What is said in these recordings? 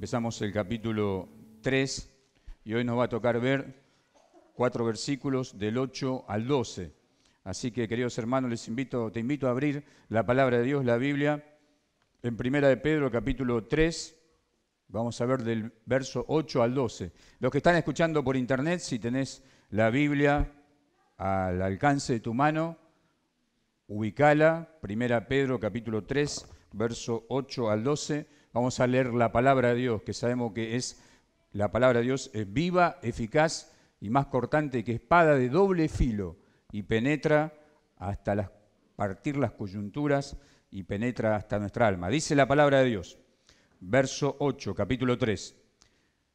Empezamos el capítulo 3 y hoy nos va a tocar ver 4 versículos del 8 al 12. Así que, queridos hermanos, te invito a abrir la palabra de Dios, la Biblia, en Primera de Pedro, capítulo 3. Vamos a ver del verso 8 al 12. Los que están escuchando por internet, si tenés la Biblia al alcance de tu mano, ubicala, Primera Pedro, capítulo 3, verso 8 al 12. Vamos a leer la palabra de Dios, que sabemos que la palabra de Dios es viva, eficaz y más cortante que espada de doble filo y penetra hasta partir las coyunturas y penetra hasta nuestra alma. Dice la palabra de Dios, verso 8, capítulo 3.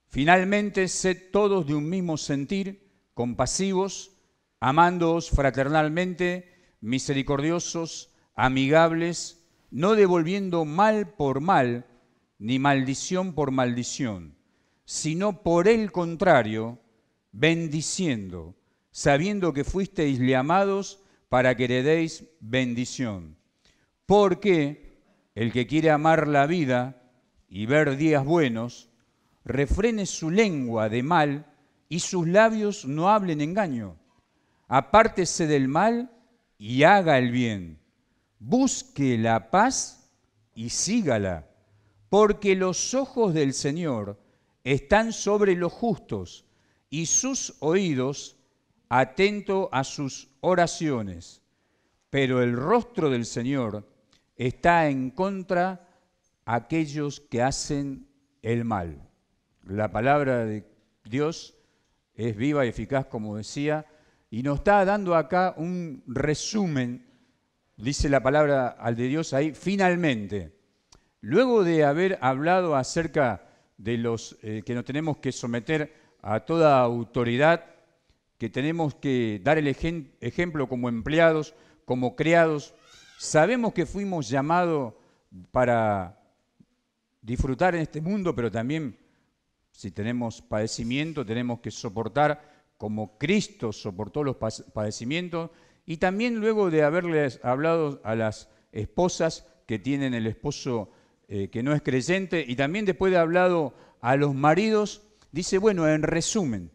Finalmente, sed todos de un mismo sentir, compasivos, amándoos fraternalmente, misericordiosos, amigables, no devolviendo mal por mal, ni maldición por maldición, sino por el contrario, bendiciendo, sabiendo que fuisteis llamados para que heredéis bendición. Porque el que quiere amar la vida y ver días buenos, refrene su lengua de mal y sus labios no hablen engaño. Apártese del mal y haga el bien. Busque la paz y sígala, porque los ojos del Señor están sobre los justos y sus oídos atentos a sus oraciones. Pero el rostro del Señor está en contra de aquellos que hacen el mal. La palabra de Dios es viva y eficaz, como decía, y nos está dando acá un resumen. Dice la palabra al de Dios ahí, finalmente. Luego de haber hablado acerca de los que nos tenemos que someter a toda autoridad, que tenemos que dar el ejemplo como empleados, como criados, sabemos que fuimos llamados para disfrutar en este mundo, pero también si tenemos padecimiento tenemos que soportar como Cristo soportó los padecimientos, y también luego de haberles hablado a las esposas que tienen el esposo que no es creyente, y también después de hablado a los maridos, dice, bueno, en resumen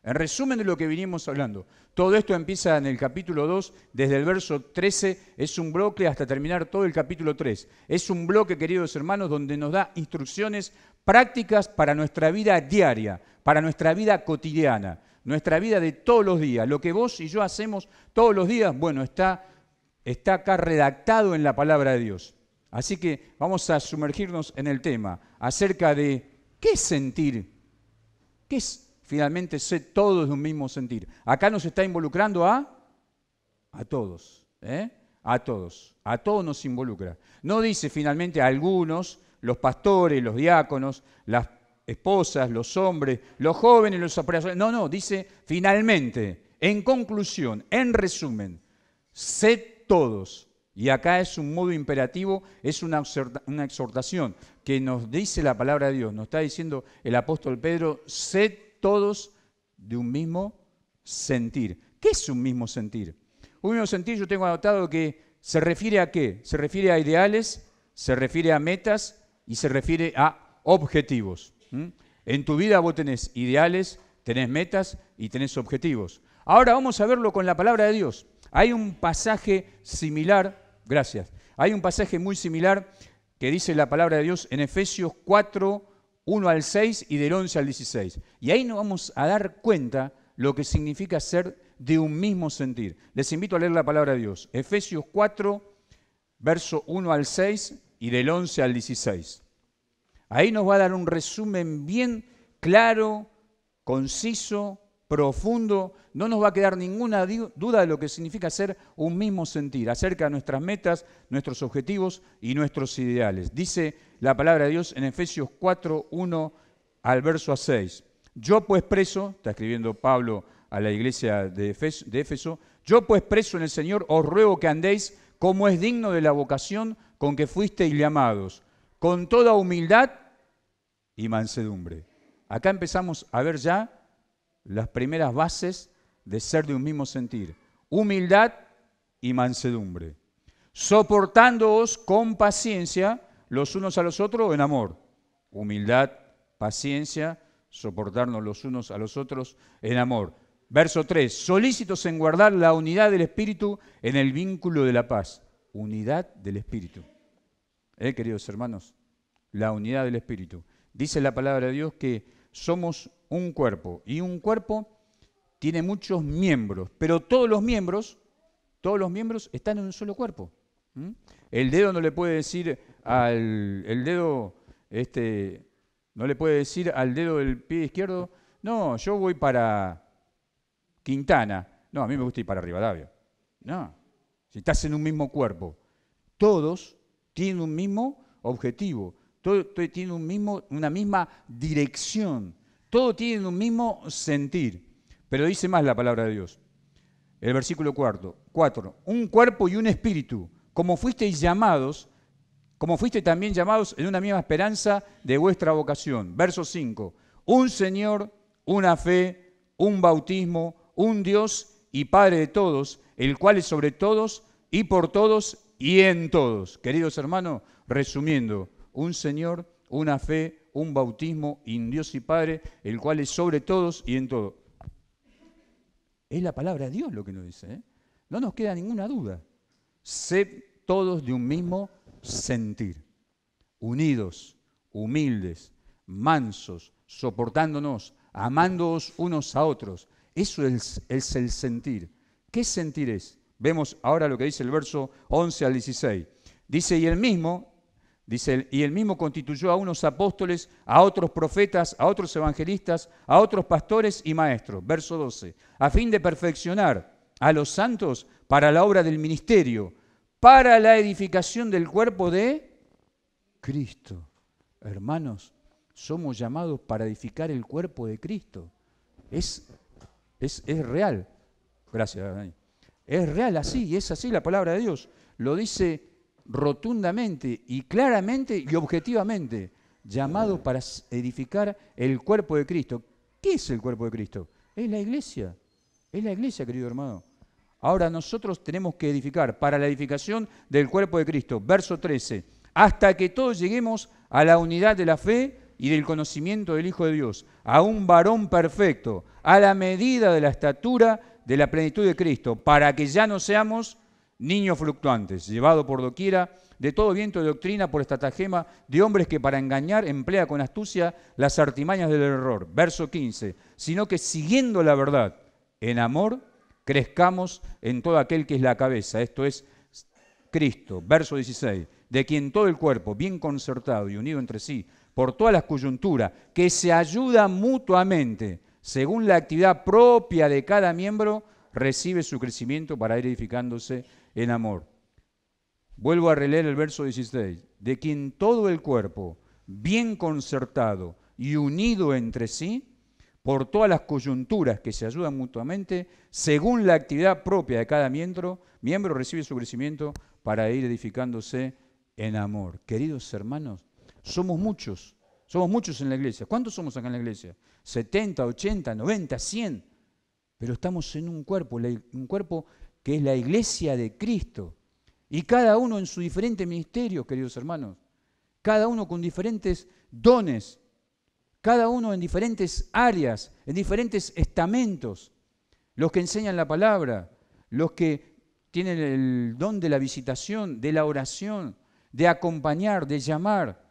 de lo que vinimos hablando. Todo esto empieza en el capítulo 2, desde el verso 13, es un bloque hasta terminar todo el capítulo 3. Es un bloque, queridos hermanos, donde nos da instrucciones prácticas para nuestra vida diaria, para nuestra vida cotidiana, nuestra vida de todos los días. Lo que vos y yo hacemos todos los días, bueno, está acá redactado en la palabra de Dios. Así que vamos a sumergirnos en el tema acerca de qué sentir, qué es finalmente ser todos de un mismo sentir. Acá nos está involucrando a todos, a todos nos involucra. No dice finalmente a algunos, los pastores, los diáconos, las esposas, los hombres, los jóvenes, los apóstoles. No, dice finalmente, en conclusión, en resumen, sed todos. Y acá es un modo imperativo, es una exhortación que nos dice la palabra de Dios. Nos está diciendo el apóstol Pedro, sed todos de un mismo sentir. ¿Qué es un mismo sentir? Un mismo sentir, yo tengo anotado que se refiere a qué. Se refiere a ideales, se refiere a metas y se refiere a objetivos. En tu vida vos tenés ideales, tenés metas y tenés objetivos. Ahora vamos a verlo con la palabra de Dios. Hay un pasaje similar, hay un pasaje muy similar que dice la palabra de Dios en Efesios 4, 1 al 6 y del 11 al 16. Y ahí nos vamos a dar cuenta lo que significa ser de un mismo sentir. Les invito a leer la palabra de Dios. Efesios 4, verso 1 al 6 y del 11 al 16. Ahí nos va a dar un resumen bien claro, conciso, profundo. No nos va a quedar ninguna duda de lo que significa ser un mismo sentir, acerca de nuestras metas, nuestros objetivos y nuestros ideales. Dice la palabra de Dios en Efesios 4, 1 al verso 6. Yo pues preso, está escribiendo Pablo a la iglesia de Éfeso, yo pues preso en el Señor os ruego que andéis como es digno de la vocación con que fuisteis llamados, con toda humildad y mansedumbre. Acá empezamos a ver ya las primeras bases de ser de un mismo sentir. Humildad y mansedumbre. Soportándoos con paciencia los unos a los otros en amor. Humildad paciencia, soportarnos los unos a los otros en amor. Verso 3, solícitos en guardar la unidad del Espíritu en el vínculo de la paz. Unidad del Espíritu. Queridos hermanos, la unidad del Espíritu. Dice la palabra de Dios que somos un cuerpo, y un cuerpo tiene muchos miembros, pero todos los miembros están en un solo cuerpo. El dedo no le puede decir no le puede decir al dedo del pie izquierdo, no, yo voy para Quintana. No, a mí me gusta ir para Rivadavia. No, si estás en un mismo cuerpo, todos tienen un mismo objetivo, todos tienen una misma dirección, todos tienen un mismo sentir. Pero dice más la palabra de Dios. El versículo 4, un cuerpo y un espíritu, como fuisteis también llamados en una misma esperanza de vuestra vocación. Verso 5, un Señor, una fe, un bautismo, un Dios y Padre de todos, el cual es sobre todos y por todos y en todos. Queridos hermanos, resumiendo, un Señor, una fe, un bautismo y un Dios y Padre, el cual es sobre todos y en todos. Es la palabra de Dios lo que nos dice, ¿eh? No nos queda ninguna duda. Sed todos de un mismo sentir, unidos, humildes, mansos, soportándonos, amándoos unos a otros. Eso es el sentir. ¿Qué sentir es? Vemos ahora lo que dice el verso 11 al 16. Dice, y el mismo constituyó a unos apóstoles, a otros profetas, a otros evangelistas, a otros pastores y maestros. Verso 12. A fin de perfeccionar a los santos para la obra del ministerio, para la edificación del cuerpo de Cristo. Hermanos, somos llamados para edificar el cuerpo de Cristo. Es real. Gracias, Dani. Es real así, y es así la palabra de Dios. Lo dice rotundamente y claramente y objetivamente. Llamados para edificar el cuerpo de Cristo. ¿Qué es el cuerpo de Cristo? Es la iglesia. Es la iglesia, querido hermano. Ahora nosotros tenemos que edificar para la edificación del cuerpo de Cristo. Verso 13. Hasta que todos lleguemos a la unidad de la fe y del conocimiento del Hijo de Dios, a un varón perfecto, a la medida de la estatura de la plenitud de Cristo, para que ya no seamos niños fluctuantes, llevados por doquiera de todo viento de doctrina por estratagema de hombres que para engañar emplea con astucia las artimañas del error. Verso 15. Sino que siguiendo la verdad en amor, crezcamos en todo aquel que es la cabeza, esto es Cristo. Verso 16. De quien todo el cuerpo, bien concertado y unido entre sí, por todas las coyunturas, que se ayuda mutuamente, según la actividad propia de cada miembro, recibe su crecimiento para ir edificándose en amor. Vuelvo a releer el verso 16. De quien todo el cuerpo, bien concertado y unido entre sí, por todas las coyunturas que se ayudan mutuamente, según la actividad propia de cada miembro recibe su crecimiento para ir edificándose en amor. Queridos hermanos, somos muchos en la iglesia. ¿Cuántos somos acá en la iglesia? 70, 80, 90, 100. Pero estamos en un cuerpo que es la iglesia de Cristo. Y cada uno en su diferente ministerio, queridos hermanos. Cada uno con diferentes dones. Cada uno en diferentes áreas, en diferentes estamentos. Los que enseñan la palabra, los que tienen el don de la visitación, de la oración, de acompañar, de llamar,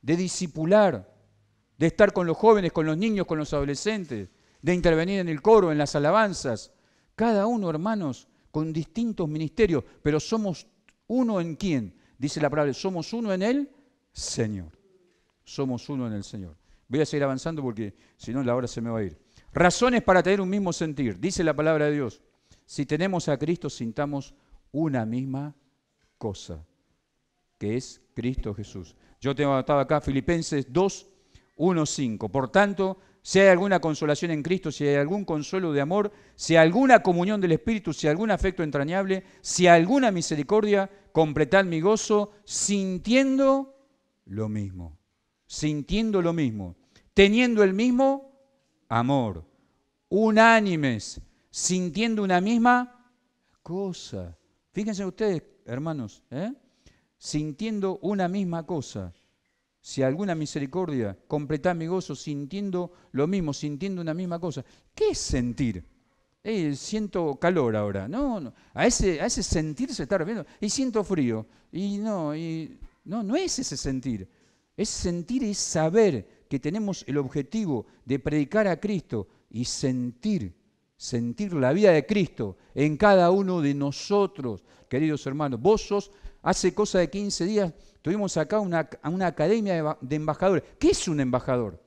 de discipular, de estar con los jóvenes, con los niños, con los adolescentes, de intervenir en el coro, en las alabanzas. Cada uno, hermanos, con distintos ministerios, pero somos uno en quién. Dice la palabra, somos uno en el Señor. Somos uno en el Señor. Voy a seguir avanzando porque si no la hora se me va a ir. Razones para tener un mismo sentir. Dice la palabra de Dios. Si tenemos a Cristo, sintamos una misma cosa, que es Cristo Jesús. Yo tengo anotado acá Filipenses 2, 1, 5. Por tanto, si hay alguna consolación en Cristo, si hay algún consuelo de amor, si hay alguna comunión del Espíritu, si hay algún afecto entrañable, si hay alguna misericordia, completad mi gozo sintiendo lo mismo. Sintiendo lo mismo. Teniendo el mismo amor. Unánimes. Sintiendo una misma cosa. Fíjense ustedes, hermanos, sintiendo una misma cosa. si alguna misericordia, completad mi gozo sintiendo lo mismo, sintiendo una misma cosa. ¿Qué es sentir? Siento calor ahora. No. A ese sentir se está refiriendo. Y siento frío. No es ese sentir. Ese sentir es saber que tenemos el objetivo de predicar a Cristo y sentir la vida de Cristo en cada uno de nosotros, queridos hermanos. Vos sos, hace cosa de 15 días, tuvimos acá una academia de embajadores. ¿Qué es un embajador?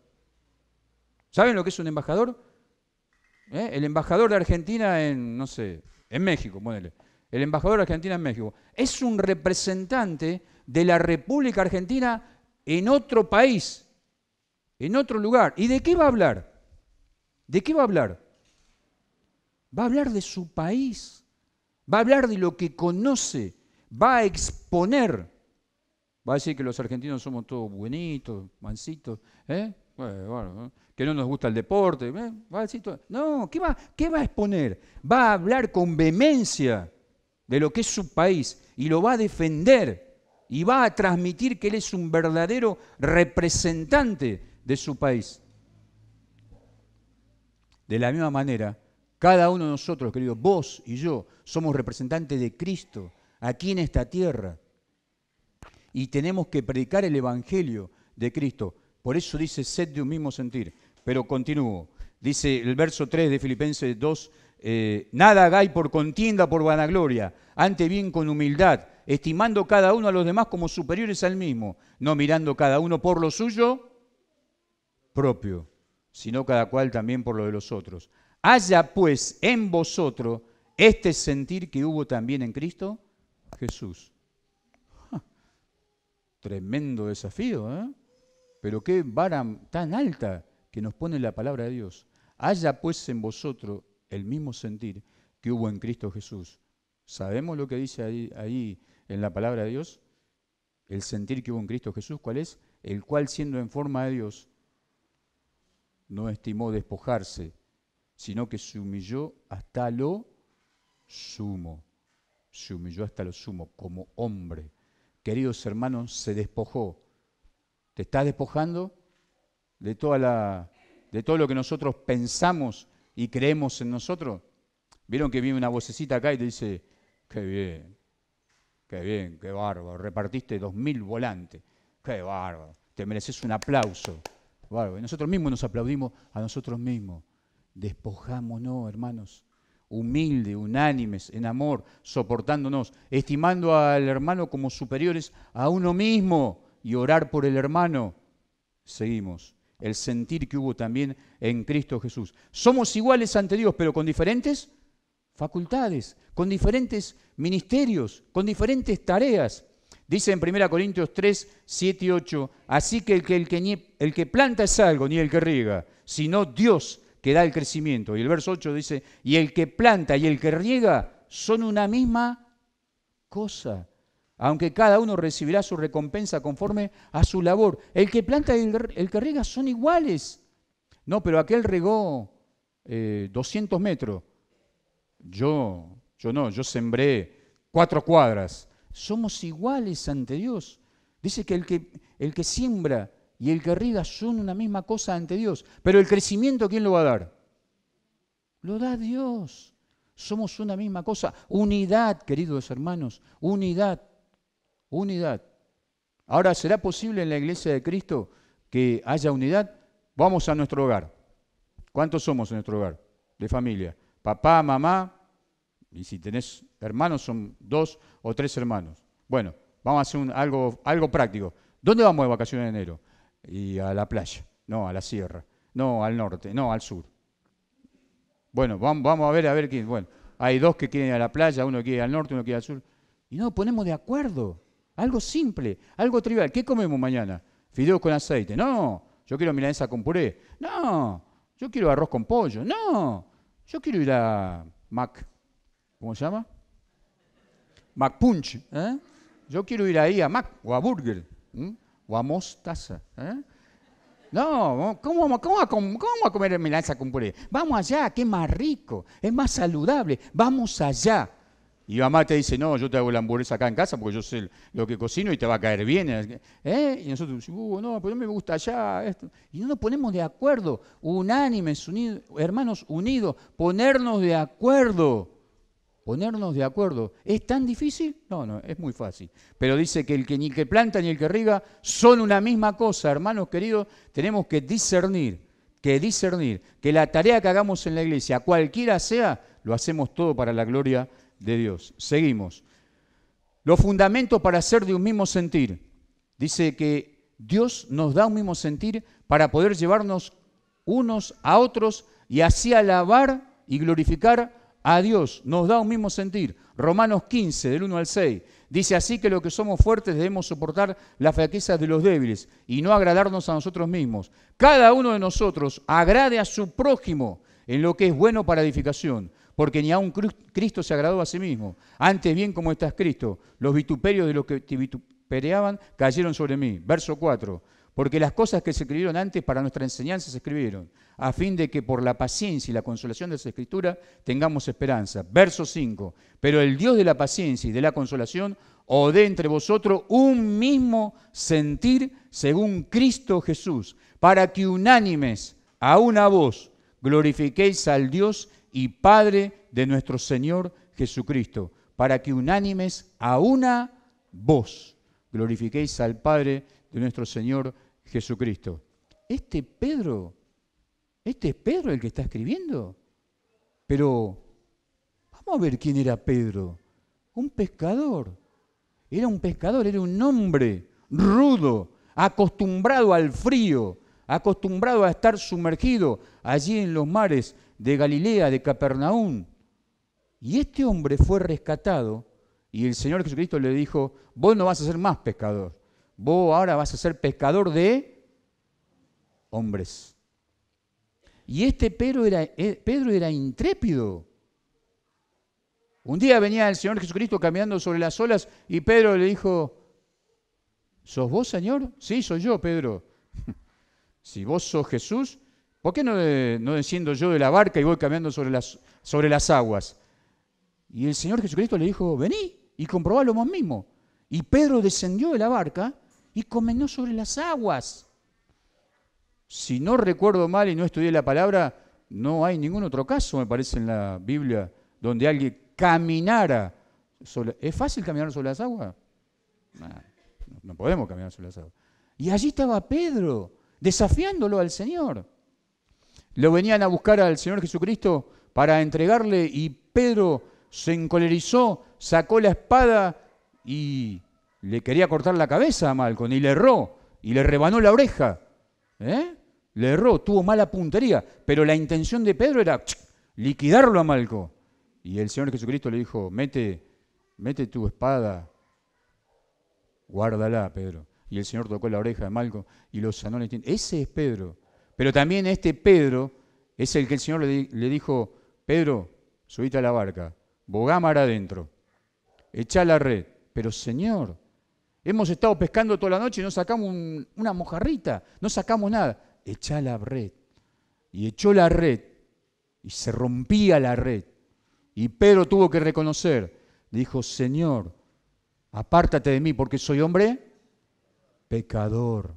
¿Saben lo que es un embajador? El embajador de Argentina en México, ponele. El embajador de Argentina en México. Es un representante de la República Argentina en otro país, en otro lugar. ¿Y de qué va a hablar? ¿De qué va a hablar? Va a hablar de su país, va a hablar de lo que conoce, va a exponer. Va a decir que los argentinos somos todos buenitos, mansitos, bueno, que no nos gusta el deporte. Va a decir todo. No, ¿qué va a exponer? Va a hablar con vehemencia de lo que es su país y lo va a defender y va a transmitir que él es un verdadero representante de su país. De la misma manera, cada uno de nosotros, queridos, vos y yo, somos representantes de Cristo aquí en esta tierra. Y tenemos que predicar el Evangelio de Cristo. Por eso dice, sed de un mismo sentir. Pero continúo. Dice el verso 3 de Filipenses 2, nada hagáis por contienda, por vanagloria, ante bien con humildad, estimando cada uno a los demás como superiores al mismo, no mirando cada uno por lo suyo propio, sino cada cual también por lo de los otros. Haya pues en vosotros este sentir que hubo también en Cristo Jesús. Tremendo desafío, ¿eh? Pero qué vara tan alta que nos pone la palabra de Dios. Haya pues en vosotros el mismo sentir que hubo en Cristo Jesús. ¿Sabemos lo que dice ahí en la palabra de Dios? El sentir que hubo en Cristo Jesús, ¿cuál es? El cual siendo en forma de Dios, no estimó despojarse, sino que se humilló hasta lo sumo. Se humilló hasta lo sumo como hombre. Queridos hermanos, se despojó. ¿Te estás despojando de todo lo que nosotros pensamos y creemos en nosotros? ¿Vieron que viene una vocecita acá y te dice, qué bien, qué bárbaro, repartiste 2000 volantes, qué bárbaro, te mereces un aplauso? Bárbaro. Y nosotros mismos nos aplaudimos a nosotros mismos. Despojámonos, hermanos, humildes, unánimes, en amor, soportándonos, estimando al hermano como superiores a uno mismo y orar por el hermano. Seguimos. El sentir que hubo también en Cristo Jesús. Somos iguales ante Dios, pero con diferentes facultades, con diferentes ministerios, con diferentes tareas. Dice en 1 Corintios 3, 7 y 8, así que el que planta es algo, ni el que riega, sino Dios que da el crecimiento. Y el verso 8 dice, y el que planta y el que riega son una misma cosa, aunque cada uno recibirá su recompensa conforme a su labor. El que planta y el que riega son iguales. No, pero aquel regó 200 metros. Yo sembré 4 cuadras. Somos iguales ante Dios. Dice que el que siembra y el que riega son una misma cosa ante Dios. Pero el crecimiento, ¿quién lo va a dar? Lo da Dios. Somos una misma cosa. Unidad, queridos hermanos. Unidad. Unidad. Ahora, ¿será posible en la iglesia de Cristo que haya unidad? Vamos a nuestro hogar. ¿Cuántos somos en nuestro hogar? De familia. Papá, mamá, y si tenés hermanos son 2 o 3 hermanos. Bueno, vamos a hacer algo práctico. ¿Dónde vamos de vacaciones en enero? Y a la playa, no, a la sierra, no, al norte, no, al sur. Bueno, vamos a ver quién. Bueno, hay 2 que quieren ir a la playa, uno quiere ir al norte, uno quiere ir al sur. Y no nos ponemos de acuerdo. Algo simple, algo trivial. ¿Qué comemos mañana? Fideos con aceite. No, yo quiero milanesa con puré. No, yo quiero arroz con pollo. No, yo quiero ir a ¿cómo se llama? McPunch. Yo quiero ir ahí a Mac o a Burger o a Mostaza. No, ¿cómo vamos a comer milanesa con puré? Vamos allá, que es más rico, es más saludable. Vamos allá. Y mamá te dice, no, yo te hago la hamburguesa acá en casa porque yo sé lo que cocino y te va a caer bien. Y nosotros decimos, no, pero no me gusta allá. Esto. Y no nos ponemos de acuerdo, unánimes, unidos, hermanos unidos, ponernos de acuerdo. Ponernos de acuerdo. ¿Es tan difícil? No, no, es muy fácil. Pero dice que ni el que planta ni el que riega son una misma cosa. Hermanos queridos, tenemos que discernir, que la tarea que hagamos en la iglesia, cualquiera sea, lo hacemos todo para la gloria de Dios. Seguimos. Los fundamentos para ser de un mismo sentir. Dice que Dios nos da un mismo sentir para poder llevarnos unos a otros y así alabar y glorificar a Dios. Nos da un mismo sentir. Romanos 15, del 1 al 6. Dice así que los que somos fuertes debemos soportar las flaquezas de los débiles y no agradarnos a nosotros mismos. Cada uno de nosotros agrade a su prójimo en lo que es bueno para edificación. Porque ni aun Cristo se agradó a sí mismo. Antes bien, como está escrito, los vituperios de los que te vitupereaban cayeron sobre mí. Verso 4. Porque las cosas que se escribieron antes para nuestra enseñanza se escribieron, a fin de que por la paciencia y la consolación de esa escritura tengamos esperanza. Verso 5. Pero el Dios de la paciencia y de la consolación os dé entre vosotros un mismo sentir según Cristo Jesús, para que unánimes a una voz glorifiquéis al Dios y Padre de nuestro Señor Jesucristo, para que unánimes a una voz glorifiquéis al Padre de nuestro Señor Jesucristo. Este es Pedro el que está escribiendo. Pero vamos a ver quién era Pedro. Un pescador. Era un pescador, era un hombre rudo, acostumbrado al frío, acostumbrado a estar sumergido allí en los mares de Galilea, de Capernaum. Y este hombre fue rescatado y el Señor Jesucristo le dijo, vos no vas a ser más pescador, vos ahora vas a ser pescador de hombres. Y este Pedro era intrépido. Un día venía el Señor Jesucristo caminando sobre las olas y Pedro le dijo, ¿sos vos, Señor? Sí, soy yo, Pedro. Si vos sos Jesús, ¿por qué no desciendo yo de la barca y voy caminando sobre las aguas? Y el Señor Jesucristo le dijo, vení y comprobalo vos mismo. Y Pedro descendió de la barca y caminó sobre las aguas. Si no recuerdo mal y no estudié la palabra, no hay ningún otro caso, me parece, en la Biblia, donde alguien caminara sobre... ¿Es fácil caminar sobre las aguas? No podemos caminar sobre las aguas. Y allí estaba Pedro, desafiándolo al Señor. Lo venían a buscar al Señor Jesucristo para entregarle y Pedro se encolerizó, sacó la espada y le quería cortar la cabeza a Malco y le erró y le rebanó la oreja. Le erró, tuvo mala puntería, pero la intención de Pedro era liquidarlo a Malco. Y el Señor Jesucristo le dijo, mete tu espada, guárdala, Pedro. Y el Señor tocó la oreja de Malco y lo sanó. Ese es Pedro. Pero también este Pedro es el que el Señor le dijo, Pedro, subite a la barca, bogá mar adentro, echá la red. Pero Señor, hemos estado pescando toda la noche y no sacamos una mojarrita, no sacamos nada. Echá la red. Y echó la red y se rompía la red. Y Pedro tuvo que reconocer, dijo, Señor, apártate de mí porque soy hombre pecador.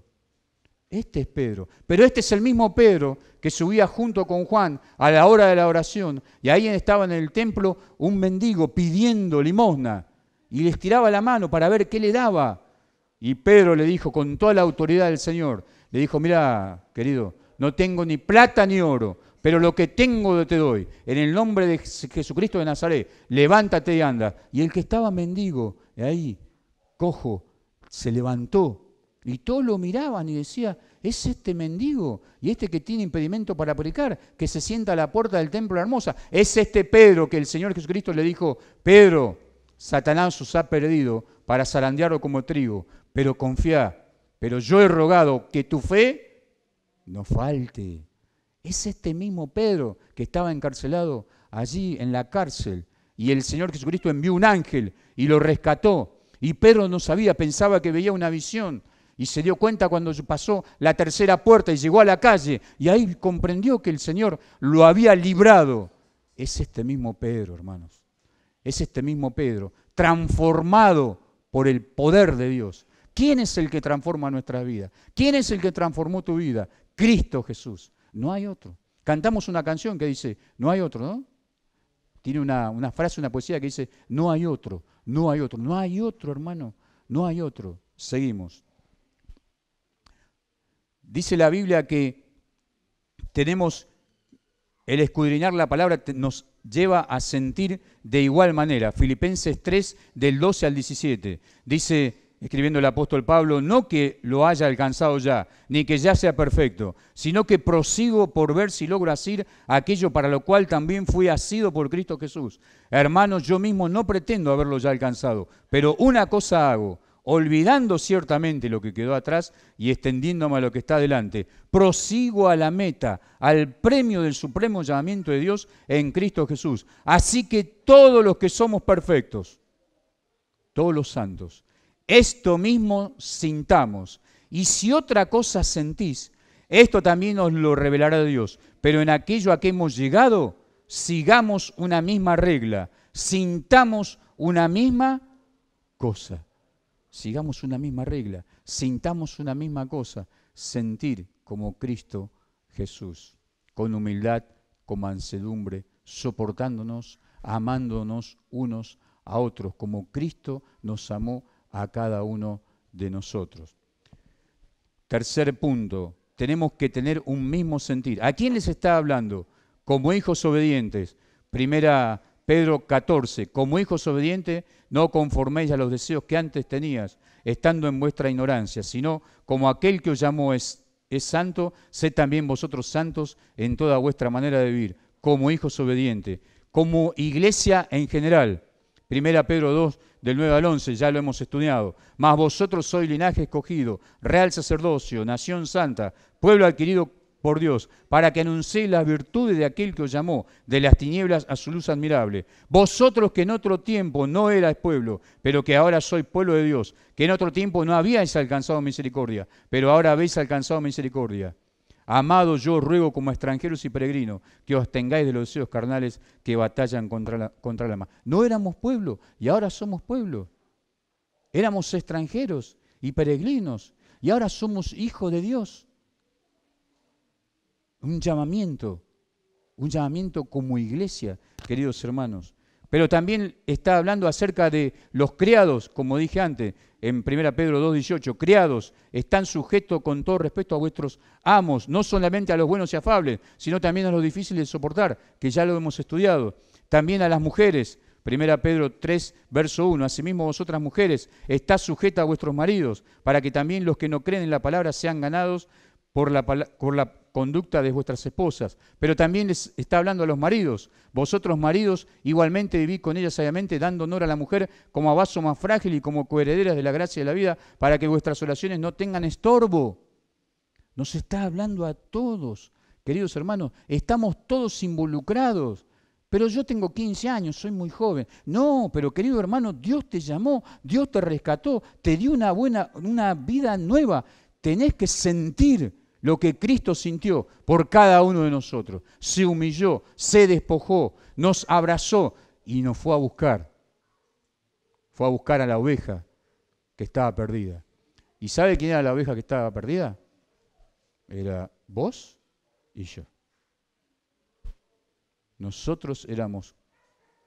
Este es Pedro. Pero este es el mismo Pedro que subía junto con Juan a la hora de la oración. Y ahí estaba en el templo un mendigo pidiendo limosna. Y le estiraba la mano para ver qué le daba. Y Pedro le dijo con toda la autoridad del Señor, le dijo, mira, querido, no tengo ni plata ni oro, pero lo que tengo te doy. En el nombre de Jesucristo de Nazaret, levántate y anda. Y el que estaba mendigo, ahí, cojo, se levantó. Y todos lo miraban y decía, es este mendigo y este que tiene impedimento para predicar, que se sienta a la puerta del templo de la Hermosa. Es este Pedro que el Señor Jesucristo le dijo, Pedro, Satanás os ha perdido para zarandearlo como trigo, pero confía, pero yo he rogado que tu fe no falte. Es este mismo Pedro que estaba encarcelado allí en la cárcel y el Señor Jesucristo envió un ángel y lo rescató. Y Pedro no sabía, pensaba que veía una visión. Y se dio cuenta cuando pasó la tercera puerta y llegó a la calle. Y ahí comprendió que el Señor lo había librado. Es este mismo Pedro, hermanos. es este mismo Pedro, transformado por el poder de Dios. ¿Quién es el que transforma nuestra vida? ¿Quién es el que transformó tu vida? Cristo Jesús. No hay otro. Cantamos una canción que dice, no hay otro, ¿no? Tiene una frase, una poesía que dice, no hay otro, no hay otro, no hay otro, hermano, no hay otro. Seguimos. Dice la Biblia que tenemos, el escudriñar la palabra nos lleva a sentir de igual manera. Filipenses 3, del 12 al 17. Dice, escribiendo el apóstol Pablo, no que lo haya alcanzado ya, ni que ya sea perfecto, sino que prosigo por ver si logro asir aquello para lo cual también fui asido por Cristo Jesús. Hermanos, yo mismo no pretendo haberlo ya alcanzado, pero una cosa hago, olvidando ciertamente lo que quedó atrás y extendiéndome a lo que está delante, prosigo a la meta, al premio del supremo llamamiento de Dios en Cristo Jesús. Así que todos los que somos perfectos, todos los santos, esto mismo sintamos. Y si otra cosa sentís, esto también os lo revelará Dios. Pero en aquello a que hemos llegado, sigamos una misma regla, sintamos una misma cosa. Sigamos una misma regla, sintamos una misma cosa, sentir como Cristo Jesús, con humildad, con mansedumbre, soportándonos, amándonos unos a otros, como Cristo nos amó a cada uno de nosotros. Tercer punto, tenemos que tener un mismo sentir. ¿A quién les está hablando? Como hijos obedientes. Primera Pedro 14, como hijos obedientes, no conforméis a los deseos que antes tenías, estando en vuestra ignorancia, sino como aquel que os llamó es santo, sed también vosotros santos en toda vuestra manera de vivir, como hijos obedientes, como iglesia en general. Primera Pedro 2, del 9 al 11, ya lo hemos estudiado. Mas vosotros sois linaje escogido, real sacerdocio, nación santa, pueblo adquirido por Dios, para que anunciéis las virtudes de aquel que os llamó de las tinieblas a su luz admirable. Vosotros que en otro tiempo no erais pueblo, pero que ahora sois pueblo de Dios, que en otro tiempo no habíais alcanzado misericordia, pero ahora habéis alcanzado misericordia. Amados, yo os ruego como extranjeros y peregrinos que os tengáis de los deseos carnales que batallan contra el alma. No éramos pueblo y ahora somos pueblo. Éramos extranjeros y peregrinos y ahora somos hijos de Dios. Un llamamiento como iglesia, queridos hermanos. Pero también está hablando acerca de los criados, como dije antes, en 1 Pedro 2:18. Criados, están sujetos con todo respeto a vuestros amos, no solamente a los buenos y afables, sino también a los difíciles de soportar, que ya lo hemos estudiado. También a las mujeres, 1 Pedro 3, verso 1. Asimismo vosotras mujeres, estás sujeta a vuestros maridos, para que también los que no creen en la palabra sean ganados por la conducta de vuestras esposas. Pero también les está hablando a los maridos. Vosotros maridos igualmente vivid con ellas sabiamente, dando honor a la mujer como a vaso más frágil y como coherederas de la gracia de la vida, para que vuestras oraciones no tengan estorbo. Nos está hablando a todos, queridos hermanos, estamos todos involucrados. Pero yo tengo 15 años, soy muy joven. No, pero querido hermano, Dios te llamó, Dios te rescató, te dio una vida nueva. Tenés que sentir lo que Cristo sintió por cada uno de nosotros. Se humilló, se despojó, nos abrazó y nos fue a buscar. Fue a buscar a la oveja que estaba perdida. ¿Y sabe quién era la oveja que estaba perdida? Era vos y yo. Nosotros éramos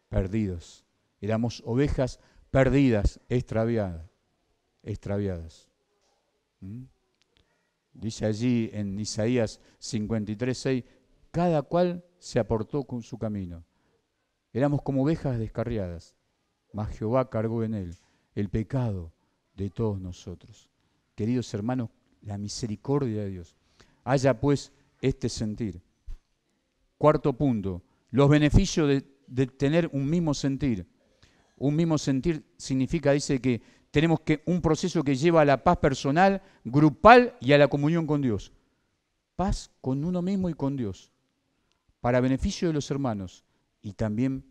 perdidos. Éramos ovejas perdidas, extraviadas. Dice allí en Isaías 53:6, cada cual se aportó con su camino. Éramos como ovejas descarriadas, mas Jehová cargó en él el pecado de todos nosotros. Queridos hermanos, la misericordia de Dios. Haya pues este sentir. Cuarto punto, los beneficios de tener un mismo sentir. Un mismo sentir significa, dice que tenemos un proceso que lleva a la paz personal, grupal y a la comunión con Dios. Paz con uno mismo y con Dios, para beneficio de los hermanos y también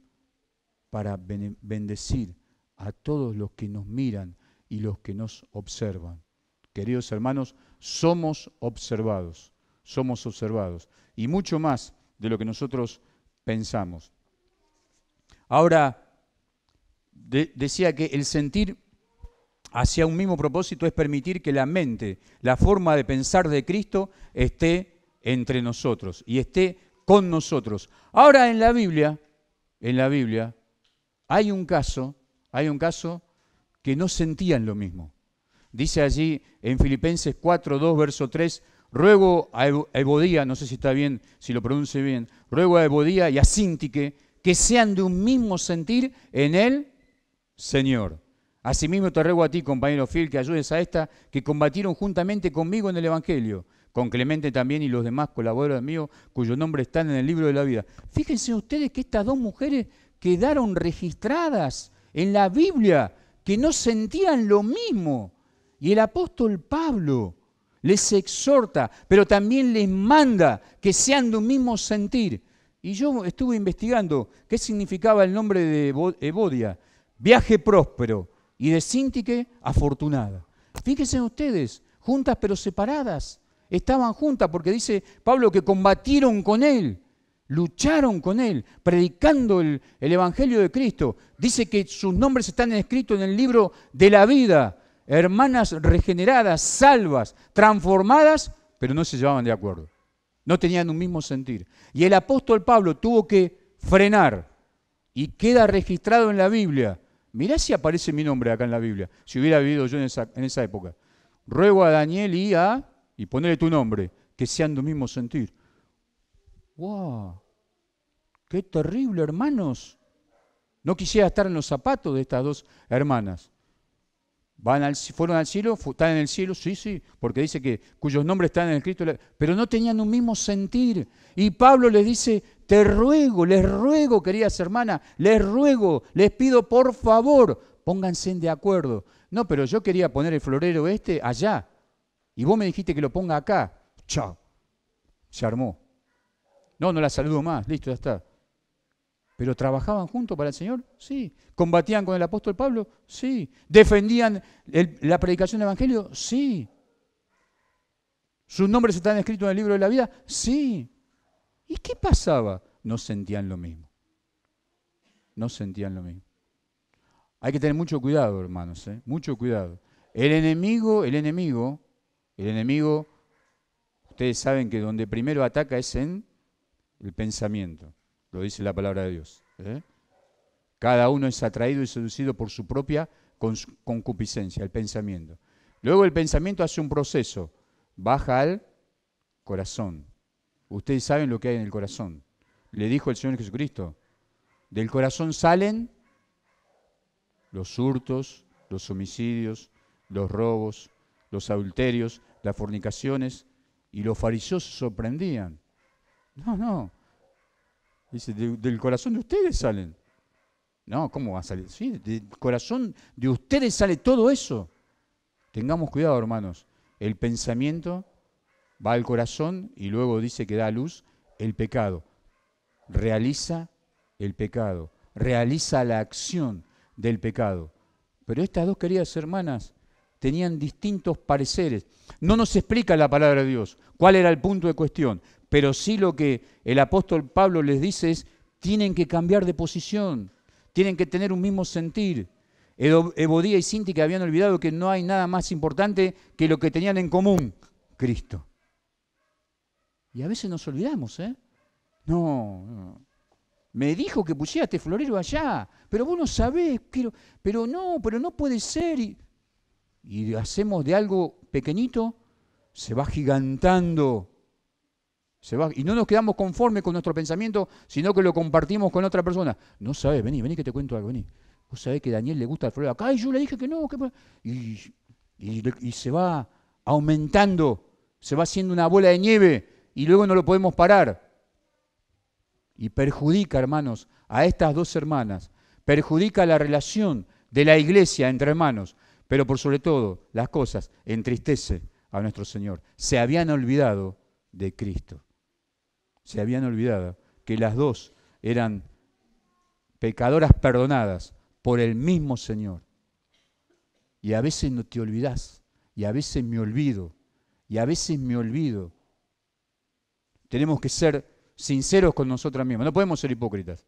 para bendecir a todos los que nos miran y los que nos observan. Queridos hermanos, somos observados y mucho más de lo que nosotros pensamos. Ahora, decía que el sentir hacia un mismo propósito es permitir que la mente, la forma de pensar de Cristo esté entre nosotros y esté con nosotros. Ahora en la Biblia hay un caso que no sentían lo mismo. Dice allí en Filipenses 4, 2, verso 3, ruego a Evodía, no sé si está bien, si lo pronuncie bien, ruego a Evodía y a Síntique que sean de un mismo sentir en el Señor. Asimismo te ruego a ti, compañero fiel, que ayudes a esta que combatieron juntamente conmigo en el Evangelio, con Clemente también y los demás colaboradores míos, cuyo nombre están en el libro de la vida. Fíjense ustedes que estas dos mujeres quedaron registradas en la Biblia, que no sentían lo mismo. Y el apóstol Pablo les exhorta, pero también les manda que sean de un mismo sentir. Y yo estuve investigando qué significaba el nombre de Evodia, viaje próspero, y de Síntique, afortunada. Fíjense ustedes, juntas pero separadas. Estaban juntas porque dice Pablo que combatieron con él, lucharon con él, predicando el Evangelio de Cristo. Dice que sus nombres están escritos en el libro de la vida. Hermanas regeneradas, salvas, transformadas, pero no se llevaban de acuerdo. No tenían un mismo sentir. Y el apóstol Pablo tuvo que frenar y queda registrado en la Biblia. Mirá si aparece mi nombre acá en la Biblia, si hubiera vivido yo en esa época. Ruego a Daniel y ponerle tu nombre, que sean de un mismo sentir. ¡Wow! ¡Qué terrible, hermanos! No quisiera estar en los zapatos de estas dos hermanas. Fueron al cielo, están en el cielo, sí, porque dice que cuyos nombres están en el Cristo, pero no tenían un mismo sentir. Y Pablo les dice, les ruego, queridas hermanas, les ruego, les pido por favor, pónganse de acuerdo. No, pero yo quería poner el florero allá, y vos me dijiste que lo ponga acá. Chao, se armó. No la saludo más, listo, ya está. ¿Pero trabajaban juntos para el Señor? Sí. ¿Combatían con el apóstol Pablo? Sí. ¿Defendían la predicación del Evangelio? Sí. ¿Sus nombres están escritos en el libro de la vida? Sí. ¿Y qué pasaba? No sentían lo mismo. No sentían lo mismo. Hay que tener mucho cuidado, hermanos, mucho cuidado. El enemigo, ustedes saben que donde primero ataca es en el pensamiento. Lo dice la palabra de Dios. Cada uno es atraído y seducido por su propia concupiscencia, el pensamiento. Luego el pensamiento hace un proceso, baja al corazón. Ustedes saben lo que hay en el corazón. Le dijo el Señor Jesucristo, del corazón salen los hurtos, los homicidios, los robos, los adulterios, las fornicaciones, y los fariseos se sorprendían. No. Dice, del corazón de ustedes salen. No, ¿cómo va a salir? Sí, del corazón de ustedes sale todo eso. Tengamos cuidado, hermanos. El pensamiento va al corazón y luego dice que da a luz el pecado. Realiza el pecado. Realiza la acción del pecado. Pero estas dos queridas hermanas tenían distintos pareceres. No nos explica la palabra de Dios cuál era el punto de cuestión. Pero sí lo que el apóstol Pablo les dice es, tienen que cambiar de posición, tienen que tener un mismo sentir. Evodía y Síntique habían olvidado que no hay nada más importante que lo que tenían en común, Cristo. Y a veces nos olvidamos, No. Me dijo que pusiera este florero allá, pero vos no sabés, pero no puede ser. Y hacemos de algo pequeñito, se va gigantando. Y no nos quedamos conformes con nuestro pensamiento, sino que lo compartimos con otra persona. No sabes, vení que te cuento algo, vení. Vos sabés que a Daniel le gusta el florero acá y yo le dije que no. Y se va aumentando, se va haciendo una bola de nieve y luego no lo podemos parar. Y perjudica, hermanos, a estas dos hermanas, perjudica la relación de la iglesia entre hermanos, pero por sobre todo las cosas entristece a nuestro Señor. Se habían olvidado de Cristo. Se habían olvidado que las dos eran pecadoras perdonadas por el mismo Señor. Y a veces no te olvidás, y a veces me olvido, Tenemos que ser sinceros con nosotros mismos, no podemos ser hipócritas.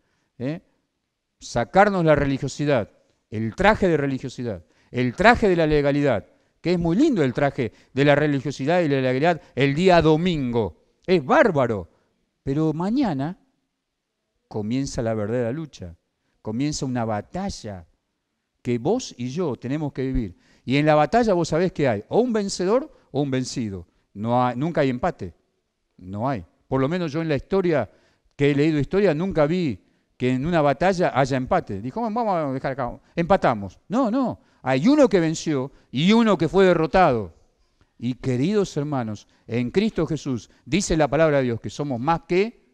Sacarnos la religiosidad el traje de religiosidad, el traje de la legalidad, que es muy lindo el traje de la religiosidad y la legalidad el día domingo. Es bárbaro. Pero mañana comienza la verdadera lucha, comienza una batalla que vos y yo tenemos que vivir. Y en la batalla vos sabés que hay o un vencedor o un vencido. Nunca hay empate, no hay. Por lo menos yo en la historia, que he leído historia, nunca vi que en una batalla haya empate. Dijo, vamos a dejar acá, empatamos. No, hay uno que venció y uno que fue derrotado. Y queridos hermanos, en Cristo Jesús dice la palabra de Dios que somos más que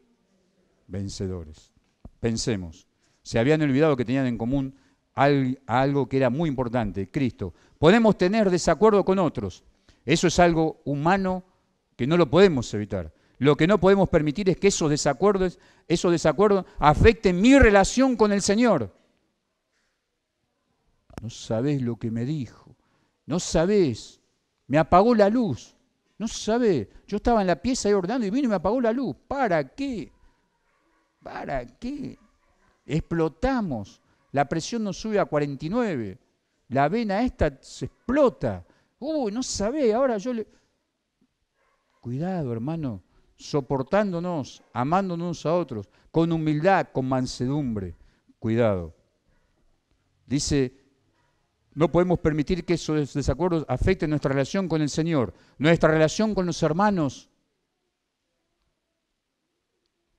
vencedores. Pensemos, se habían olvidado que tenían en común algo que era muy importante, Cristo. Podemos tener desacuerdo con otros, eso es algo humano que no lo podemos evitar. Lo que no podemos permitir es que esos desacuerdos afecten mi relación con el Señor. No sabés lo que me dijo, no sabés, me apagó la luz, no sabés, yo estaba en la pieza ahí ordenando y vino y me apagó la luz. ¿Para qué? ¿Para qué? Explotamos, la presión nos sube a 49, la vena esta se explota. Uy, no sabés, ahora yo le... Cuidado, hermano, soportándonos, amándonos a otros, con humildad, con mansedumbre. Cuidado. Dice, no podemos permitir que esos desacuerdos afecten nuestra relación con el Señor, nuestra relación con los hermanos.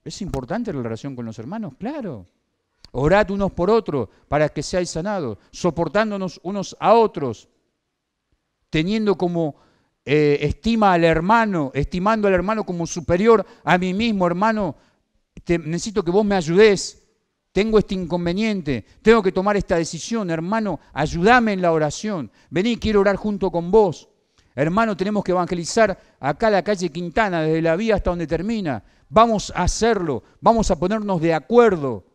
¿Es importante la relación con los hermanos? Claro. Orad unos por otros para que seáis sanados, soportándonos unos a otros, teniendo como estima al hermano, estimando al hermano como superior a mí mismo. Hermano, necesito que vos me ayudes, tengo este inconveniente, tengo que tomar esta decisión. Hermano, ayúdame en la oración, vení, quiero orar junto con vos. Hermano, tenemos que evangelizar acá la calle Quintana, desde la vía hasta donde termina. Vamos a hacerlo, vamos a ponernos de acuerdo.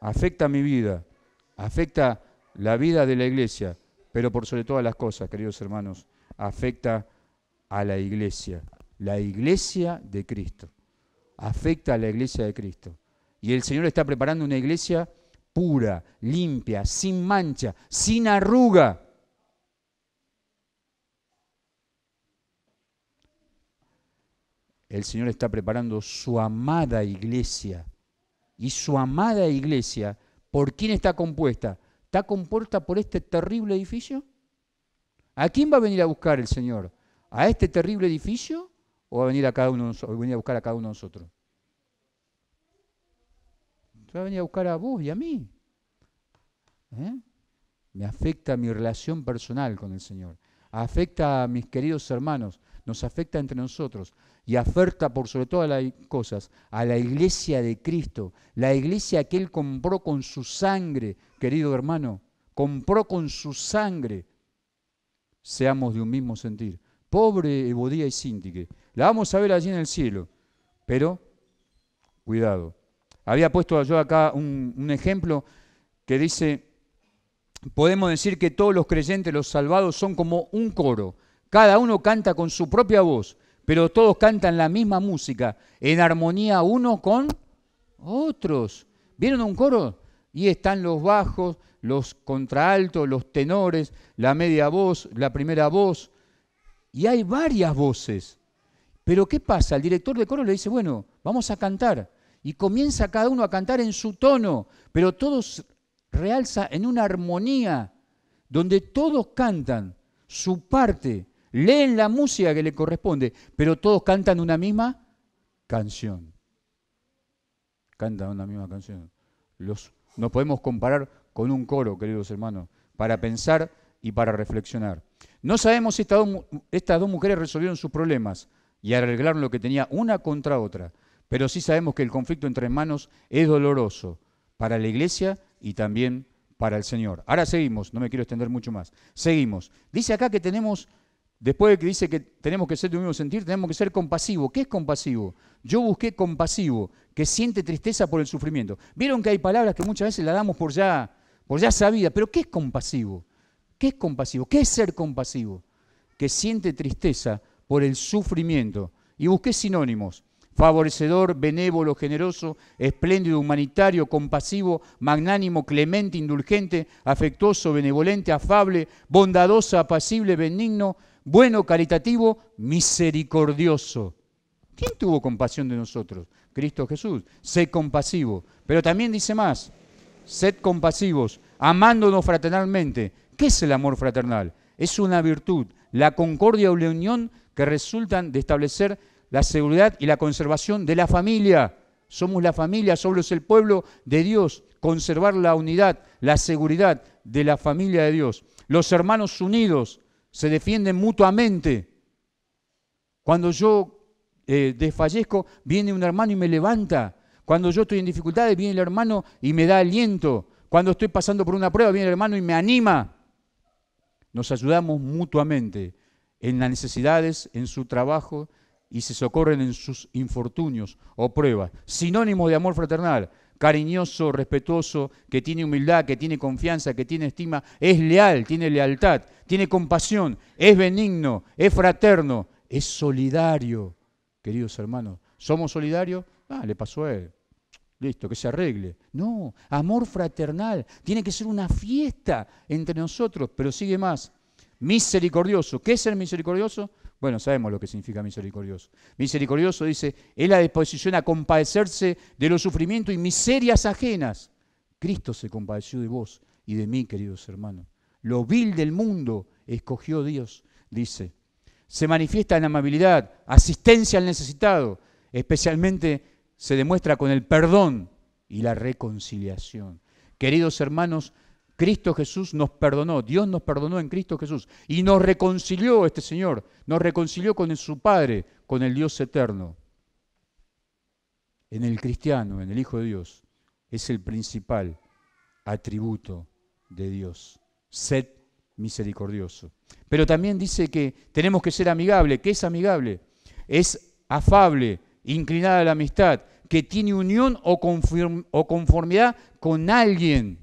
Afecta mi vida, afecta la vida de la iglesia, pero por sobre todas las cosas, queridos hermanos, afecta a la iglesia de Cristo. Afecta a la iglesia de Cristo. Y el Señor está preparando una iglesia pura, limpia, sin mancha, sin arruga. El Señor está preparando su amada iglesia. Y su amada iglesia, ¿por quién está compuesta? ¿Está compuesta por este terrible edificio? ¿A quién va a venir a buscar el Señor? ¿A este terrible edificio o va a venir a buscar a cada uno de nosotros? Va a venir a buscar a vos y a mí. Me afecta mi relación personal con el Señor. Afecta a mis queridos hermanos. Nos afecta entre nosotros. Y afecta por sobre todas las cosas a la iglesia de Cristo. La iglesia que Él compró con su sangre, querido hermano. Compró con su sangre. Seamos de un mismo sentir. Pobre Evodía y Síntique. La vamos a ver allí en el cielo. Pero, cuidado. Había puesto yo acá un ejemplo que dice, podemos decir que todos los creyentes, los salvados, son como un coro. Cada uno canta con su propia voz, pero todos cantan la misma música, en armonía unos con otros. ¿Vieron un coro? Y están los bajos, los contraaltos, los tenores, la media voz, la primera voz. Y hay varias voces. Pero ¿qué pasa? El director de coro le dice, bueno, vamos a cantar. Y comienza cada uno a cantar en su tono, pero todos realza en una armonía, donde todos cantan su parte, leen la música que le corresponde, pero todos cantan una misma canción. Cantan una misma canción. Nos podemos comparar con un coro, queridos hermanos, para pensar y para reflexionar. No sabemos si estas dos mujeres resolvieron sus problemas y arreglaron lo que tenía una contra otra, pero sí sabemos que el conflicto entre hermanos es doloroso para la iglesia y también para el Señor. Ahora seguimos, no me quiero extender mucho más. Seguimos. Dice acá que después de que dice que tenemos que ser de un mismo sentir, tenemos que ser compasivos. ¿Qué es compasivo? Yo busqué compasivo, que siente tristeza por el sufrimiento. Vieron que hay palabras que muchas veces las damos por ya sabidas, pero ¿qué es compasivo? ¿Qué es compasivo? ¿Qué es ser compasivo? Que siente tristeza por el sufrimiento. Y busqué sinónimos. favorecedor, benévolo, generoso, espléndido, humanitario, compasivo, magnánimo, clemente, indulgente, afectuoso, benevolente, afable, bondadoso, apacible, benigno, bueno, caritativo, misericordioso. ¿Quién tuvo compasión de nosotros? Cristo Jesús. Sed compasivo. Pero también dice más, sed compasivos, amándonos fraternalmente. ¿Qué es el amor fraternal? Es una virtud, la concordia o la unión que resultan de establecer la seguridad y la conservación de la familia. Somos la familia, somos el pueblo de Dios. Conservar la unidad, la seguridad de la familia de Dios. Los hermanos unidos se defienden mutuamente. Cuando yo desfallezco, viene un hermano y me levanta. Cuando yo estoy en dificultades, viene el hermano y me da aliento. Cuando estoy pasando por una prueba, viene el hermano y me anima. Nos ayudamos mutuamente en las necesidades, en su trabajo y se socorren en sus infortunios o pruebas. Sinónimo de amor fraternal: cariñoso, respetuoso, que tiene humildad, que tiene confianza, que tiene estima, es leal, tiene lealtad, tiene compasión, es benigno, es fraterno, es solidario. Queridos hermanos, ¿somos solidarios? Le pasó a él. Listo, que se arregle. No, amor fraternal. Tiene que ser una fiesta entre nosotros, pero sigue más. Misericordioso. ¿Qué es ser misericordioso? Bueno, sabemos lo que significa misericordioso. Misericordioso, dice, es la disposición a compadecerse de los sufrimientos y miserias ajenas. Cristo se compadeció de vos y de mí, queridos hermanos. Lo vil del mundo escogió Dios, dice. Se manifiesta en amabilidad, asistencia al necesitado, especialmente se demuestra con el perdón y la reconciliación. Queridos hermanos, Cristo Jesús nos perdonó, Dios nos perdonó en Cristo Jesús y nos reconcilió este Señor, nos reconcilió con su Padre, con el Dios eterno. En el cristiano, en el Hijo de Dios, es el principal atributo de Dios. Sed misericordioso. Pero también dice que tenemos que ser amigable. ¿Qué es amigable? Es afable, inclinada a la amistad, que tiene unión o conformidad con alguien.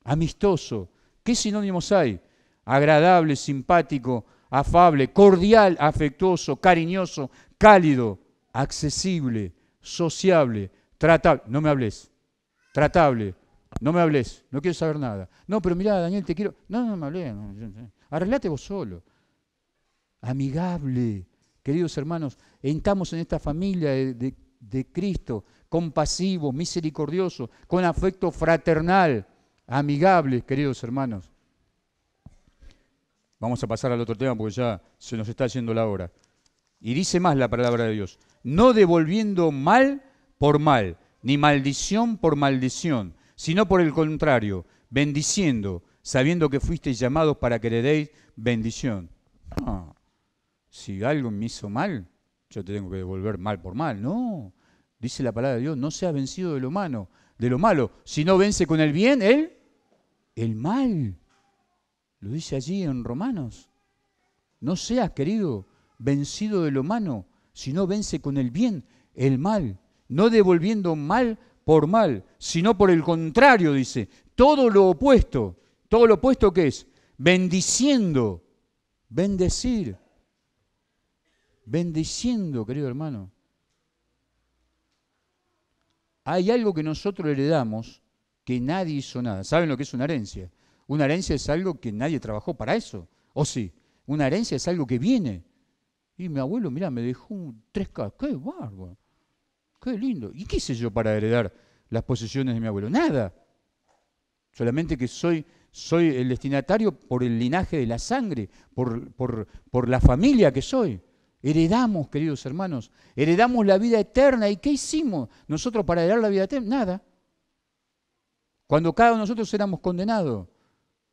Amistoso. ¿Qué sinónimos hay? Agradable, simpático, afable, cordial, afectuoso, cariñoso, cálido, accesible, sociable, tratable. No me hables. Tratable. No me hables, no quiero saber nada. No, pero mirá, Daniel, te quiero... No me hables. No. Arreglate vos solo. Amigable. Queridos hermanos, entramos en esta familia de Cristo, compasivo, misericordioso, con afecto fraternal, amigable, queridos hermanos. Vamos a pasar al otro tema porque ya se nos está yendo la hora. Y dice más la palabra de Dios: no devolviendo mal por mal, ni maldición por maldición, sino por el contrario, bendiciendo, sabiendo que fuisteis llamados para que heredéis bendición. No, si algo me hizo mal, yo te tengo que devolver mal por mal. No, dice la palabra de Dios, no seas vencido de lo malo, sino vence con el bien el mal. Lo dice allí en Romanos. No seas, querido, vencido de lo malo, sino vence con el bien el mal, no devolviendo mal por mal, sino por el contrario, dice, todo lo opuesto. ¿Todo lo opuesto qué es? Bendiciendo, bendecir. Bendiciendo, querido hermano. Hay algo que nosotros heredamos que nadie hizo nada. ¿Saben lo que es una herencia? Una herencia es algo que nadie trabajó para eso. ¿O sí? Una herencia es algo que viene. Y mi abuelo, mirá, me dejó 3 casas. ¡Qué bárbaro! ¡Qué lindo! ¿Y qué hice yo para heredar las posesiones de mi abuelo? Nada. Solamente que soy el destinatario por el linaje de la sangre, por la familia que soy. Heredamos, queridos hermanos, heredamos la vida eterna. ¿Y qué hicimos nosotros para heredar la vida eterna? Nada. Cuando cada uno de nosotros éramos condenados,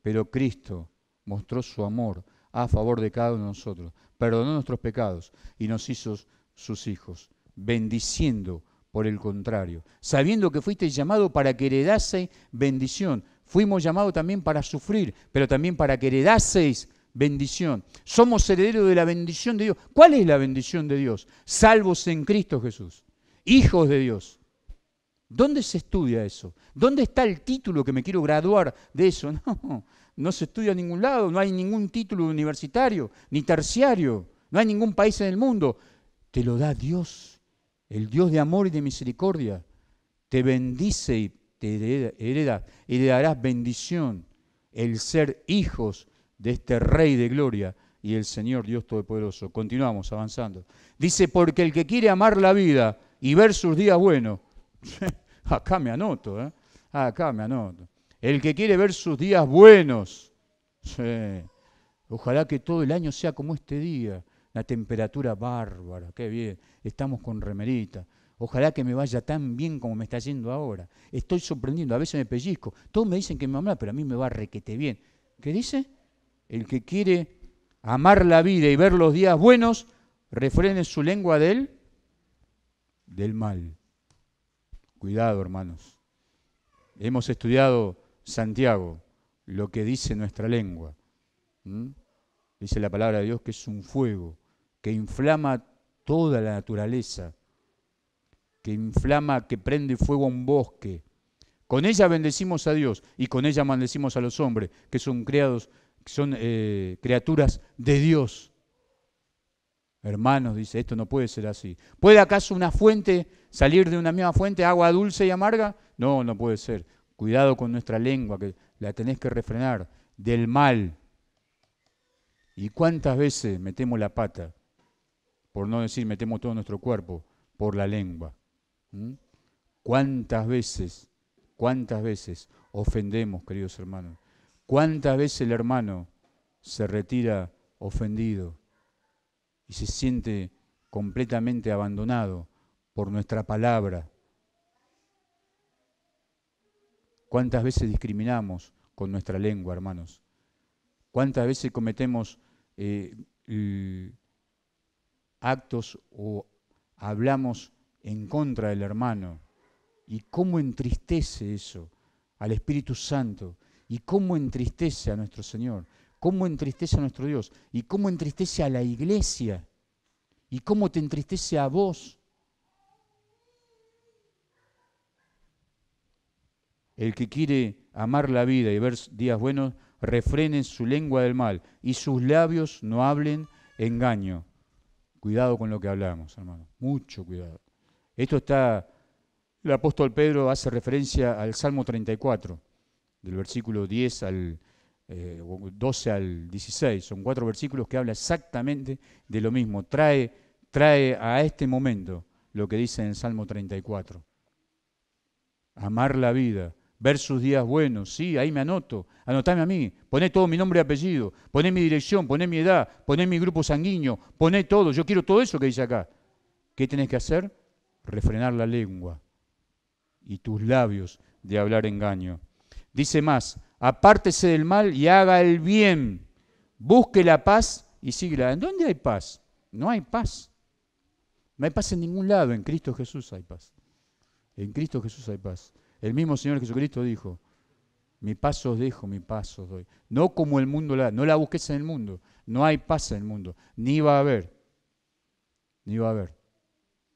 pero Cristo mostró su amor a favor de cada uno de nosotros, perdonó nuestros pecados y nos hizo sus hijos, bendiciendo por el contrario, sabiendo que fuisteis llamados para que heredaseis bendición. Fuimos llamados también para sufrir, pero también para que heredaseis bendición. Somos herederos de la bendición de Dios. ¿Cuál es la bendición de Dios? Salvos en Cristo Jesús, hijos de Dios. ¿Dónde se estudia eso? ¿Dónde está el título que me quiero graduar de eso? No se estudia en ningún lado, no hay ningún título universitario, ni terciario, no hay ningún país en el mundo. Te lo da Dios el Dios de amor y de misericordia, te bendice y te heredarás bendición, el ser hijos de este Rey de gloria y el Señor Dios Todopoderoso. Continuamos avanzando. Dice, porque el que quiere amar la vida y ver sus días buenos, acá me anoto, acá me anoto. El que quiere ver sus días buenos, sí. Ojalá que todo el año sea como este día, la temperatura bárbara, qué bien, estamos con remerita. Ojalá que me vaya tan bien como me está yendo ahora. Estoy sorprendiendo, a veces me pellizco. Todos me dicen que me ama, pero a mí me va requete bien. ¿Qué dice? El que quiere amar la vida y ver los días buenos, refrene su lengua del mal. Cuidado, hermanos. Hemos estudiado Santiago, lo que dice nuestra lengua. Dice la palabra de Dios que es un fuego que inflama toda la naturaleza, que inflama, que prende fuego a un bosque. Con ella bendecimos a Dios y con ella maldecimos a los hombres, que son criaturas de Dios. Hermanos, dice, esto no puede ser así. ¿Puede acaso una fuente salir de una misma fuente, agua dulce y amarga? No, no puede ser. Cuidado con nuestra lengua, que la tenés que refrenar del mal. ¿Y cuántas veces metemos la pata? Por no decir metemos todo nuestro cuerpo, por la lengua. ¿Cuántas veces ofendemos, queridos hermanos? ¿Cuántas veces el hermano se retira ofendido y se siente completamente abandonado por nuestra palabra? ¿Cuántas veces discriminamos con nuestra lengua, hermanos? ¿Cuántas veces cometemos actos o hablamos en contra del hermano? ¿Y cómo entristece eso al Espíritu Santo? ¿Y cómo entristece a nuestro Señor? ¿Cómo entristece a nuestro Dios? ¿Y cómo entristece a la iglesia? ¿Y cómo te entristece a vos? El que quiere amar la vida y ver días buenos, refrene su lengua del mal y sus labios no hablen engaño. Cuidado con lo que hablamos, hermano. Mucho cuidado. Esto está, el apóstol Pedro hace referencia al Salmo 34, del versículo 10 al 12 al 16. Son 4 versículos que hablan exactamente de lo mismo. Trae a este momento lo que dice en el Salmo 34. Amar la vida, ver sus días buenos, sí, ahí me anoto, anotame a mí, poné todo mi nombre y apellido, poné mi dirección, poné mi edad, poné mi grupo sanguíneo, poné todo, yo quiero todo eso que dice acá. ¿Qué tenés que hacer? Refrenar la lengua y tus labios de hablar engaño. Dice más, apártese del mal y haga el bien, busque la paz y síguela. ¿En dónde hay paz? No hay paz. No hay paz en ningún lado, en Cristo Jesús hay paz. En Cristo Jesús hay paz. El mismo Señor Jesucristo dijo, mi paz os dejo, mi paz os doy. No como el mundo la da, no la busques en el mundo. No hay paz en el mundo, ni va a haber. Ni va a haber.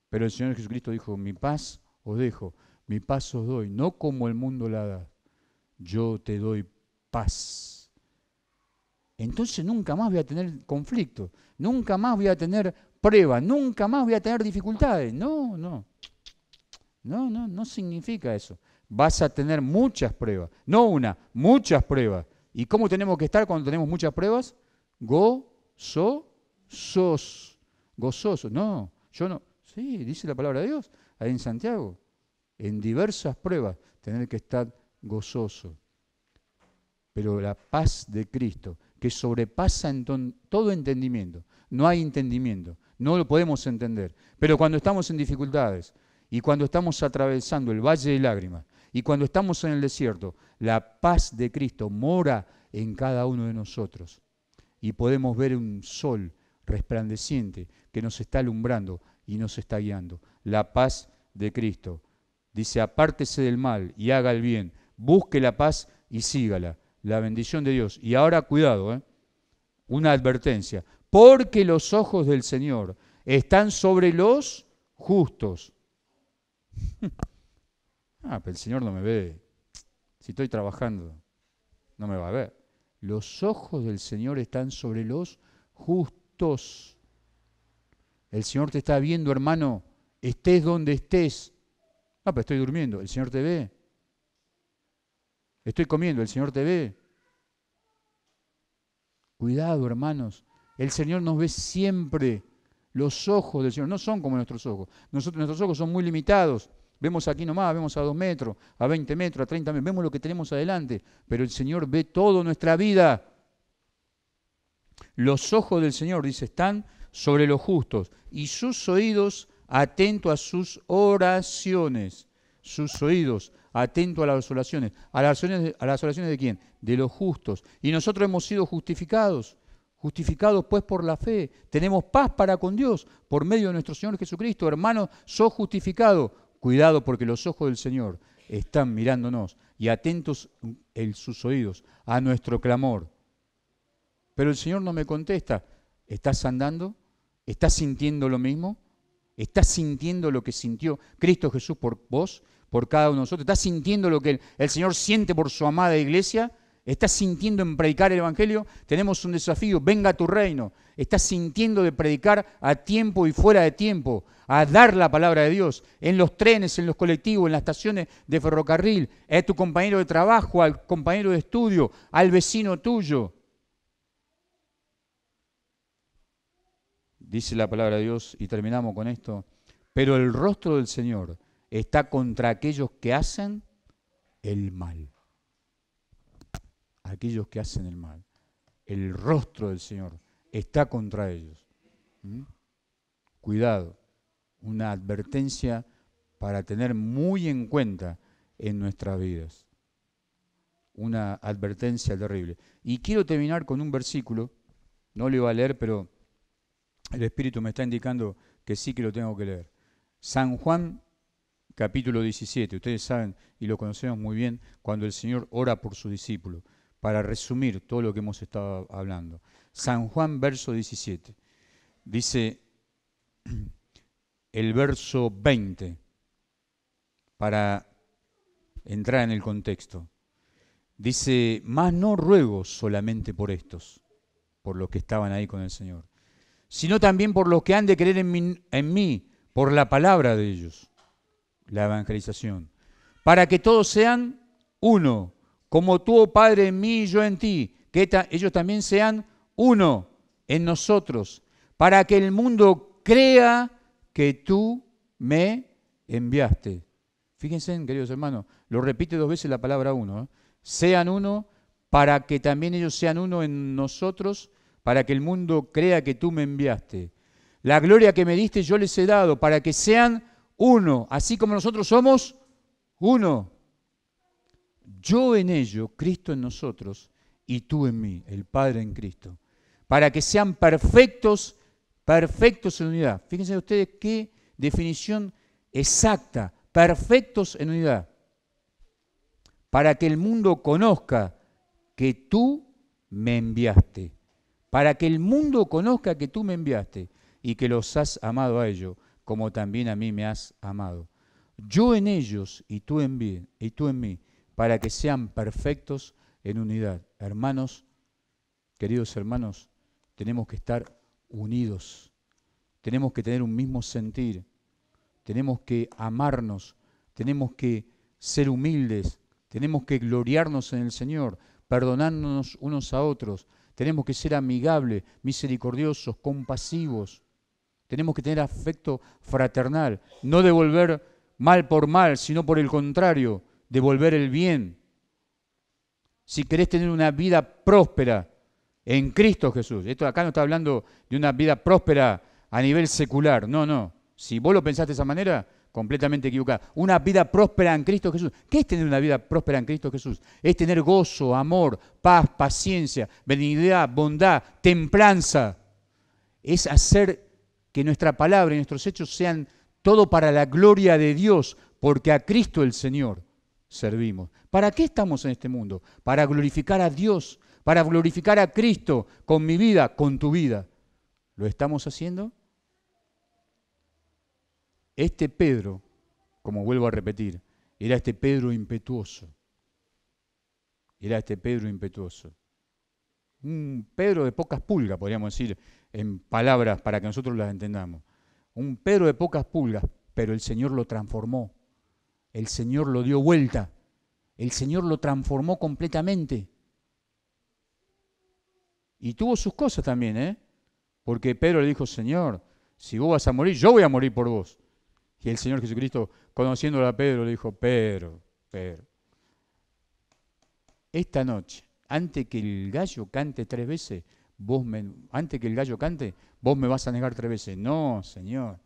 Pero el Señor Jesucristo dijo, mi paz os dejo, mi paz os doy. No como el mundo la da, yo te doy paz. Entonces nunca más voy a tener conflicto, nunca más voy a tener pruebas, nunca más voy a tener dificultades. No significa eso. Vas a tener muchas pruebas, no una, muchas pruebas. ¿Y cómo tenemos que estar cuando tenemos muchas pruebas? Gozosos. No, yo no. Sí, dice la palabra de Dios, ahí en Santiago. En diversas pruebas tener que estar gozoso. Pero la paz de Cristo, que sobrepasa todo entendimiento. No hay entendimiento, no lo podemos entender. Pero cuando estamos en dificultades y cuando estamos atravesando el valle de lágrimas y cuando estamos en el desierto, la paz de Cristo mora en cada uno de nosotros. Y podemos ver un sol resplandeciente que nos está alumbrando y nos está guiando. La paz de Cristo. Dice, apártese del mal y haga el bien. Busque la paz y sígala. La bendición de Dios. Y ahora, cuidado, una advertencia. Porque los ojos del Señor están sobre los justos. Pero el Señor no me ve. Si estoy trabajando, no me va a ver. Los ojos del Señor están sobre los justos. El Señor te está viendo, hermano, estés donde estés. No, pero estoy durmiendo, el Señor te ve. Estoy comiendo, el Señor te ve. Cuidado, hermanos. El Señor nos ve siempre. Los ojos del Señor no son como nuestros ojos. Nuestros ojos son muy limitados. Vemos aquí nomás, vemos a 2 metros, a 20 metros, a 30 metros. Vemos lo que tenemos adelante. Pero el Señor ve toda nuestra vida. Los ojos del Señor, dice, están sobre los justos. Y sus oídos atentos a sus oraciones. Sus oídos atentos a las oraciones. ¿A las oraciones de quién? De los justos. Y nosotros hemos sido justificados. Justificados pues por la fe. Tenemos paz para con Dios por medio de nuestro Señor Jesucristo. Hermanos, sos justificados. Cuidado porque los ojos del Señor están mirándonos y atentos en sus oídos a nuestro clamor. Pero el Señor no me contesta. ¿Estás andando? ¿Estás sintiendo lo mismo? ¿Estás sintiendo lo que sintió Cristo Jesús por vos, por cada uno de nosotros? ¿Estás sintiendo lo que el Señor siente por su amada iglesia? ¿Estás sintiendo en predicar el Evangelio? Tenemos un desafío, venga a tu reino. ¿Estás sintiendo de predicar a tiempo y fuera de tiempo? A dar la palabra de Dios en los trenes, en los colectivos, en las estaciones de ferrocarril, a tu compañero de trabajo, al compañero de estudio, al vecino tuyo. Dice la palabra de Dios, y terminamos con esto, pero el rostro del Señor está contra aquellos que hacen el mal. Aquellos que hacen el mal. El rostro del Señor está contra ellos. Cuidado, una advertencia para tener muy en cuenta en nuestras vidas. Una advertencia terrible. Y quiero terminar con un versículo, no lo iba a leer, pero el Espíritu me está indicando que sí que lo tengo que leer. San Juan, capítulo 17. Ustedes saben, y lo conocemos muy bien, cuando el Señor ora por sus discípulos. Para resumir todo lo que hemos estado hablando. San Juan, verso 17. Dice el verso 20, para entrar en el contexto. Dice, mas no ruego solamente por estos, por los que estaban ahí con el Señor, sino también por los que han de creer en mí, por la palabra de ellos, la evangelización, para que todos sean uno, como tú, oh Padre, en mí y yo en ti, que ellos también sean uno en nosotros, para que el mundo crea que tú me enviaste. Fíjense, queridos hermanos, lo repite 2 veces la palabra uno. Sean uno, para que también ellos sean uno en nosotros, para que el mundo crea que tú me enviaste. La gloria que me diste yo les he dado, para que sean uno, así como nosotros somos uno. Yo en ellos, Cristo en nosotros, y tú en mí, el Padre en Cristo, para que sean perfectos, perfectos en unidad. Fíjense ustedes qué definición exacta, perfectos en unidad, para que el mundo conozca que tú me enviaste, para que el mundo conozca que tú me enviaste y que los has amado a ellos, como también a mí me has amado. Yo en ellos y tú en mí, para que sean perfectos en unidad. Hermanos, queridos hermanos, tenemos que estar unidos, tenemos que tener un mismo sentir, tenemos que amarnos, tenemos que ser humildes, tenemos que gloriarnos en el Señor, perdonarnos unos a otros, tenemos que ser amigables, misericordiosos, compasivos, tenemos que tener afecto fraternal, no devolver mal por mal, sino por el contrario, devolver el bien. Si querés tener una vida próspera en Cristo Jesús, esto acá no está hablando de una vida próspera a nivel secular, no. Si vos lo pensaste de esa manera, completamente equivocado. Una vida próspera en Cristo Jesús. ¿Qué es tener una vida próspera en Cristo Jesús? Es tener gozo, amor, paz, paciencia, benignidad, bondad, templanza. Es hacer que nuestra palabra y nuestros hechos sean todo para la gloria de Dios, porque a Cristo el Señor servimos. ¿Para qué estamos en este mundo? Para glorificar a Dios, para glorificar a Cristo con mi vida, con tu vida. ¿Lo estamos haciendo? Este Pedro, como vuelvo a repetir, era este Pedro impetuoso. Era este Pedro impetuoso. Un Pedro de pocas pulgas, podríamos decir, en palabras para que nosotros las entendamos. Un Pedro de pocas pulgas, pero el Señor lo transformó. El Señor lo dio vuelta. El Señor lo transformó completamente. Y tuvo sus cosas también, ¿eh? Porque Pedro le dijo, Señor, si vos vas a morir, yo voy a morir por vos. Y el Señor Jesucristo, conociéndolo a Pedro, le dijo, Pedro, esta noche, antes que el gallo cante 3 veces, antes que el gallo cante, vos me vas a negar 3 veces. No, Señor,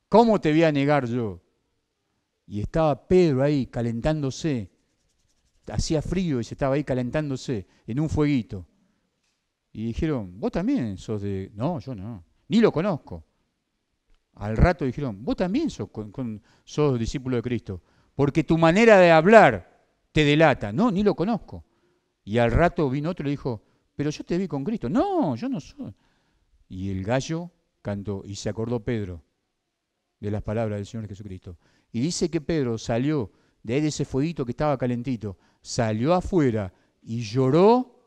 ¿cómo te voy a negar yo? Y estaba Pedro ahí calentándose, hacía frío y se estaba ahí calentándose en un fueguito. Y dijeron, vos también sos de... No, yo no, ni lo conozco. Al rato dijeron, vos también sos discípulo de Cristo, porque tu manera de hablar te delata. No, ni lo conozco. Y al rato vino otro y le dijo, pero yo te vi con Cristo. No, yo no soy. Y el gallo cantó y se acordó Pedro de las palabras del Señor Jesucristo. Y dice que Pedro salió de ahí de ese fueguito que estaba calentito, salió afuera y lloró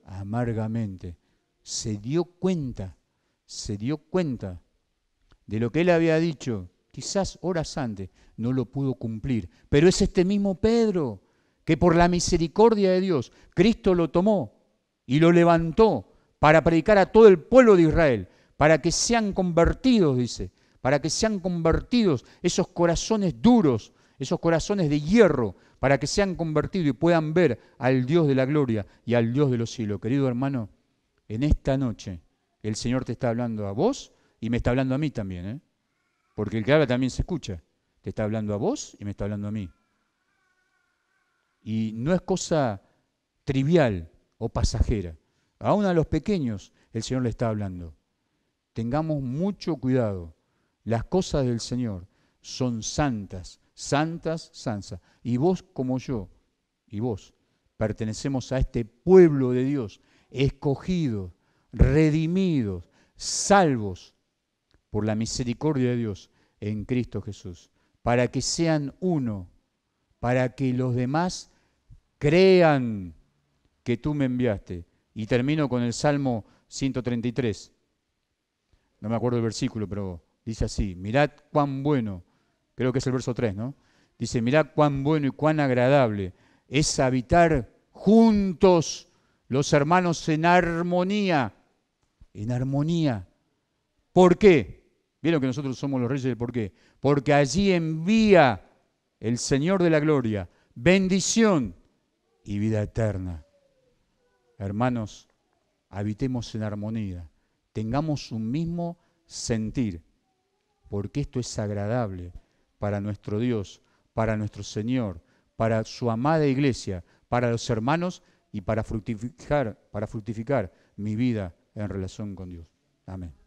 amargamente. Se dio cuenta de lo que él había dicho, quizás horas antes, no lo pudo cumplir. Pero es este mismo Pedro que por la misericordia de Dios, Cristo lo tomó y lo levantó para predicar a todo el pueblo de Israel, para que sean convertidos, dice, para que sean convertidos esos corazones duros, esos corazones de hierro, para que sean convertidos y puedan ver al Dios de la gloria y al Dios de los cielos. Querido hermano, en esta noche el Señor te está hablando a vos y me está hablando a mí también, ¿eh? Porque el que habla también se escucha. Te está hablando a vos y me está hablando a mí. Y no es cosa trivial o pasajera. Aún a los pequeños el Señor le está hablando. Tengamos mucho cuidado. Las cosas del Señor son santas, santas, santas. Y vos como yo, y vos, pertenecemos a este pueblo de Dios, escogidos, redimidos, salvos por la misericordia de Dios en Cristo Jesús, para que sean uno, para que los demás crean que tú me enviaste. Y termino con el Salmo 133. No me acuerdo el versículo, pero dice así, mirad cuán bueno, creo que es el verso 3, ¿no? Dice, mirad cuán bueno y cuán agradable es habitar juntos los hermanos en armonía. En armonía. ¿Por qué? Vieron que nosotros somos los reyes del por qué. Porque allí envía el Señor de la gloria bendición y vida eterna. Hermanos, habitemos en armonía, tengamos un mismo sentir, porque esto es agradable para nuestro Dios, para nuestro Señor, para su amada iglesia, para los hermanos y para fructificar mi vida en relación con Dios. Amén.